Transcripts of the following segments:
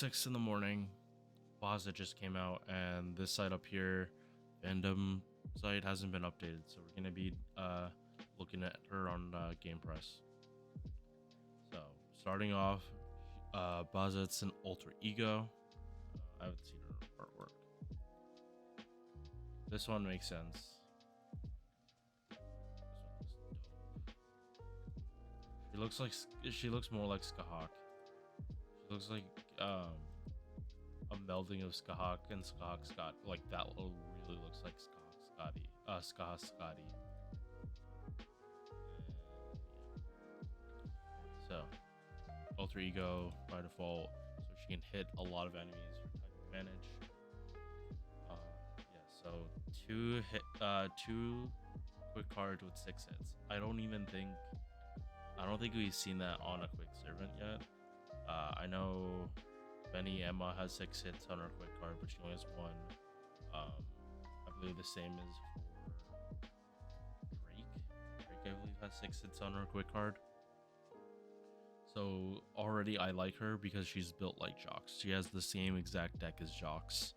6 in the morning. Bazett just came out, and this site up here, fandom site, hasn't been updated, so we're gonna be looking at her on Game Press. So starting off, Bazett's an alter ego. I haven't seen her artwork. This one makes sense. She looks more like Skahawk. She looks like a melding of Skahawk and Skahawk Scott. Like that really looks like Skahawk Scotty. So alter ego by default, so she can hit a lot of enemies for type advantage. Yeah, so two quick cards with 6 hits. I don't think we've seen that on a quick servant yet. I know Benny Emma has 6 hits on her quick card, but she only has 1. I believe the same is for Drake. Drake, I believe, has 6 hits on her quick card. So already I like her because she's built like Jocks. She has the same exact deck as Jocks.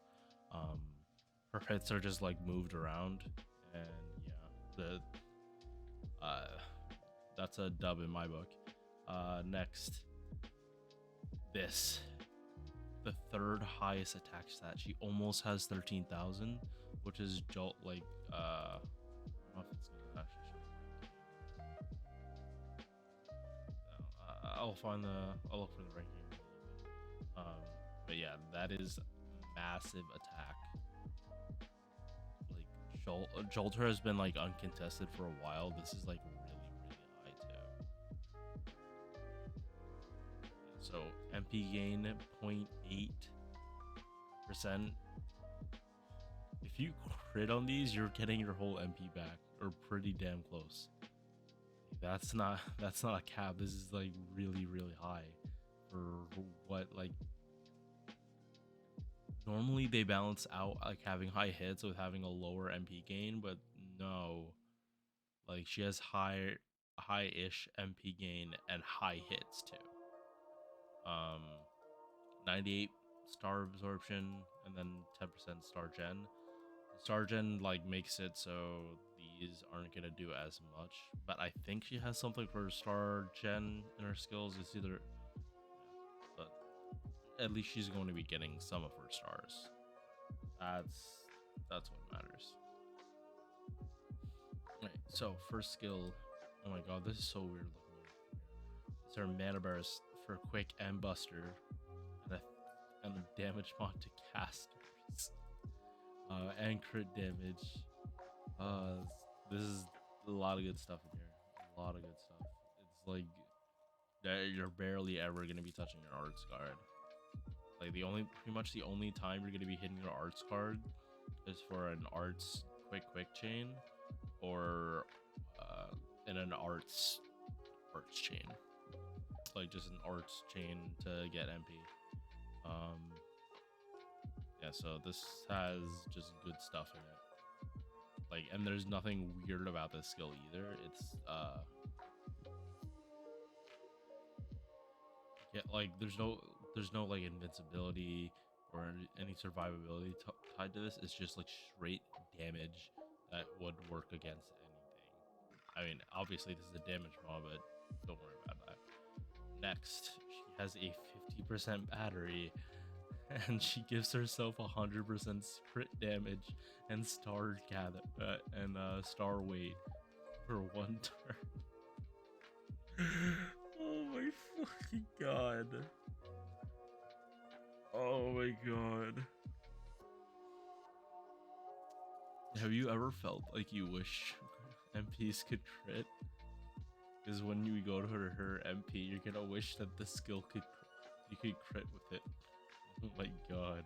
Her hits are just like moved around, and yeah, that's a dub in my book. Next, the third highest attack stat. She almost has 13,000, which is jolt like I don't know if it's gonna actually show. I'll look for the ranking. But yeah, that is massive attack. Like Jolter has been like uncontested for a while. This is like really high too. So MP gain 0.8%. If you crit on these, you're getting your whole MP back, or pretty damn close. That's not a cap. This is like really high for what, like, normally they balance out like having high hits with having a lower MP gain, but no, like she has high-ish MP gain and high hits too. 98 star absorption and then 10% star gen. Star gen like makes it so these aren't gonna do as much, but I think she has something for star gen in her skills. It's either, but at least she's going to be getting some of her stars. That's what matters. Right, so first skill. Oh my god, this is so weird looking. It's her mana burst for quick and buster, and a damage mod to casters. And crit damage. This is a lot of good stuff in here. A lot of good stuff. It's like that you're barely ever gonna be touching your arts card. Like pretty much the only time you're gonna be hitting your arts card is for an arts quick chain, or in an arts chain. Like just an arts chain to get MP. Yeah, so this has just good stuff in it. Like, and there's nothing weird about this skill either. It's yeah, like there's no like invincibility or any survivability tied to this. It's just like straight damage that would work against anything. I mean, obviously this is a damage mod, but don't worry about that. Next, she has a 50% battery, and she gives herself 100% crit damage and star star weight for 1 turn. Oh my fucking god. Oh my god. Have you ever felt like you wish MPs could crit? Because when you go to her MP, you're gonna wish that the skill you could crit with it. Oh my god.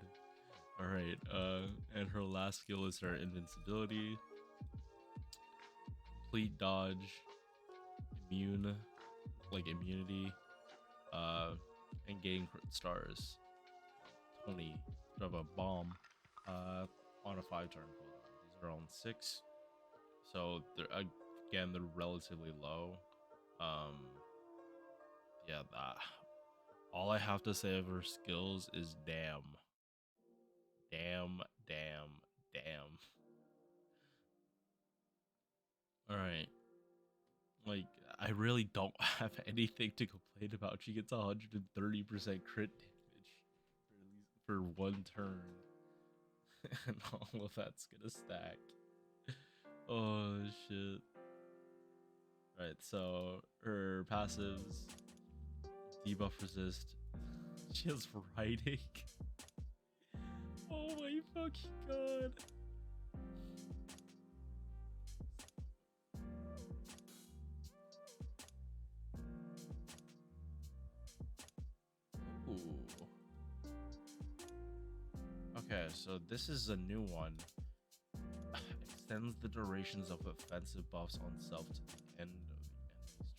Alright, and her last skill is her Invincibility. Complete dodge, immunity, and gain crit stars. 20 of a bomb on a 5-turn cooldown. These are on 6. So they're relatively low. Yeah, All I have to say of her skills is damn. Damn, damn, damn. Alright. Like, I really don't have anything to complain about. She gets 130% crit damage for one turn. And all of that's gonna stack. Oh shit. Right, so her passives, debuff resist. She has riding. Oh my fucking god. Ooh. Okay, so this is a new one. Extends the durations of offensive buffs on self to the end of the enemy's turn.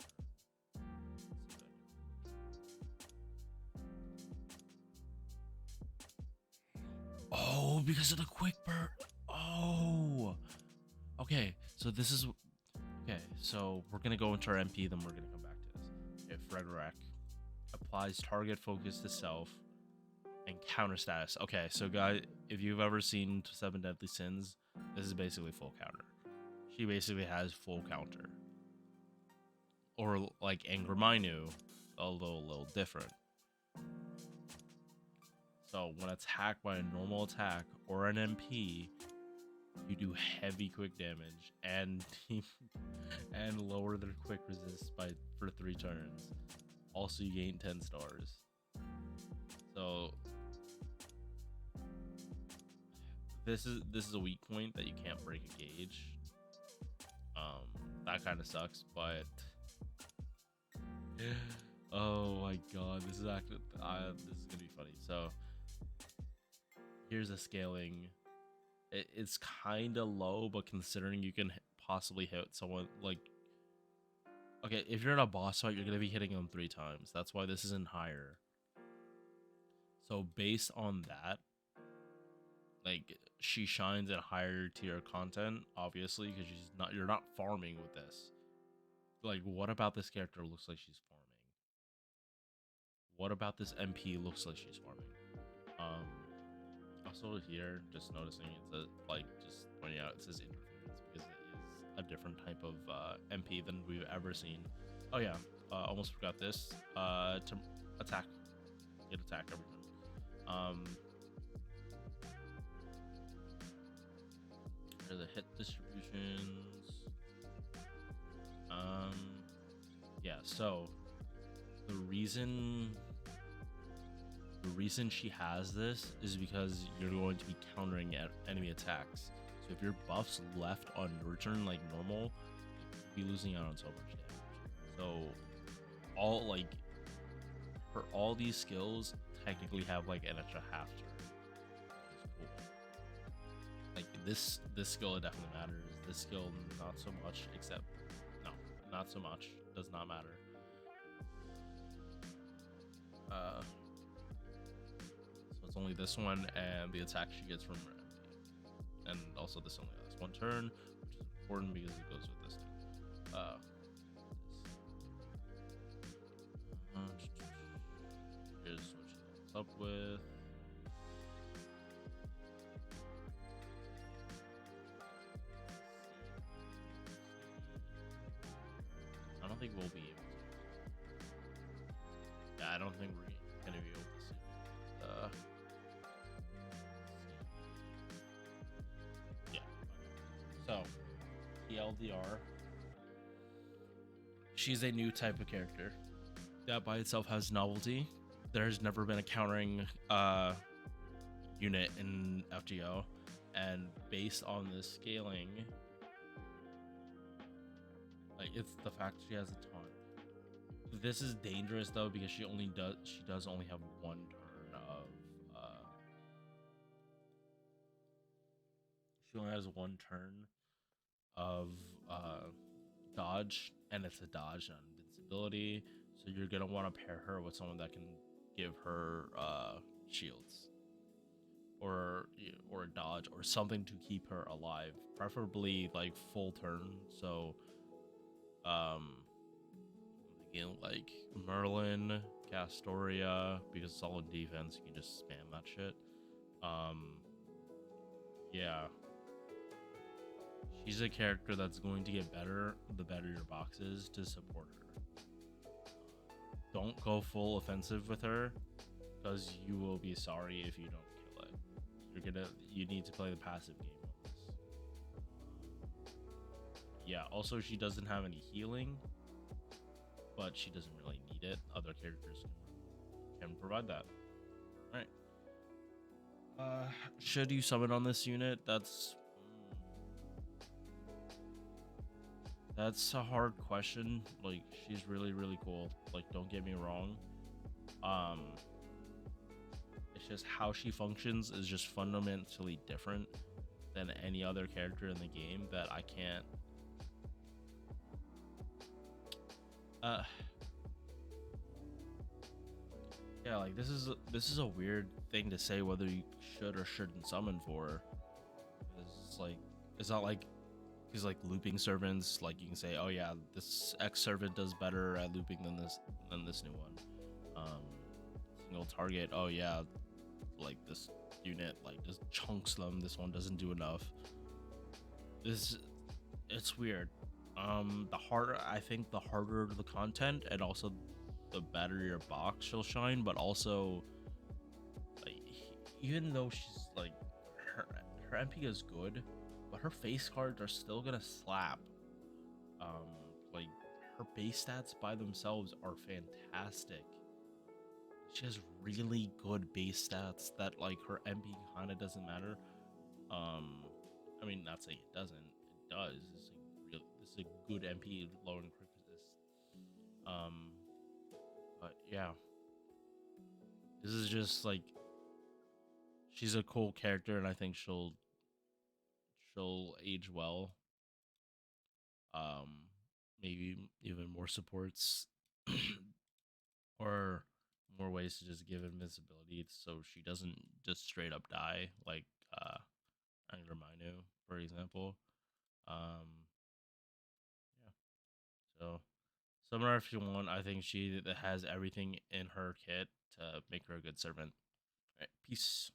Oh, because of the quick burn. Oh. Okay, so this is okay. So we're gonna go into our MP, then we're gonna come back to this. Okay, Frederick applies target focus to self and counter status. Okay, so guys, if you've ever seen Seven Deadly Sins, this is basically full counter. She basically has full counter, or like Angra Mainyu, although a little different. So when attacked by a normal attack or an MP, you do heavy quick damage and and lower their quick resist for 3 turns. Also, you gain 10 stars. So this is a weak point that you can't break a gauge. That kind of sucks, but oh my god, this is actually this is gonna be funny. So here's a scaling. It's kind of low, but considering you can possibly hit someone like, okay, if you're in a boss fight, you're gonna be hitting them 3 times. That's why this isn't higher. So based on that, like, she shines in higher tier content, obviously, because you're not farming with this. Like, what about this character looks like she's farming? What about this MP looks like she's farming? Also here, just noticing it's just pointing out, it says interference because it is a different type of MP than we've ever seen. Oh yeah, almost forgot this. To attack, get attack every time. Here are the hit distributions. Yeah. So the reason she has this is because you're going to be countering enemy attacks. So if your buff's left on your turn like normal, you'll be losing out on so much damage. So for all these skills technically have like an extra half turn. Cool. Like this skill definitely matters. This skill not so much, except no, not so much. Does not matter. So it's only this one and the attack she gets from her MP. And also this only lasts 1 turn, which is important because it goes with this too. Here's what she levels up with. I don't think we'll be able to. Yeah, I don't think we're gonna be able to see. Yeah. So, TLDR. She's a new type of character. That by itself has novelty. There's never been a countering unit in FGO, and based on this scaling, like, it's the fact she has a taunt. This is dangerous though because she does only have 1 turn of she only has 1 turn of dodge, and it's a dodge, not invincibility. So you're gonna want to pair her with someone that can give her shields or a dodge or something to keep her alive, preferably like full turn. So I'm thinking like Merlin Castoria because it's all in defense. You can just spam that shit. Yeah, she's a character that's going to get better the better your box is to support her. Don't go full offensive with her because you will be sorry if you don't kill it. You need to play the passive game on this. Yeah, also she doesn't have any healing, but she doesn't really need it. Other characters can provide that. All right. Should you summon on this unit? That's a hard question. Like, she's really, really cool. Like, don't get me wrong. Um, it's just how she functions is just fundamentally different than any other character in the game that I can't. Yeah, like this is a weird thing to say whether you should or shouldn't summon for. It's like it's not like because like looping servants, like you can say, oh yeah, this X servant does better at looping than this new one. Um, Single target, oh yeah, like this unit like just chunks them. This one doesn't do enough. This it's weird. I think the harder the content and also the better your box she'll shine, but also like even though she's like her her MP is good, but her face cards are still gonna slap. Um, like her base stats by themselves are fantastic. She has really good base stats that like her MP kind of doesn't matter. Um, I mean, not saying it doesn't. It does. This is a good MP lowering crit resist. Um, but yeah, this is just like she's a cool character, and I think she'll age well. Um, maybe even more supports or more ways to just give invincibility so she doesn't just straight up die like Angra Mainyu, for example. Um, yeah. So Summoner if you want. I think she has everything in her kit to make her a good servant. All right, peace.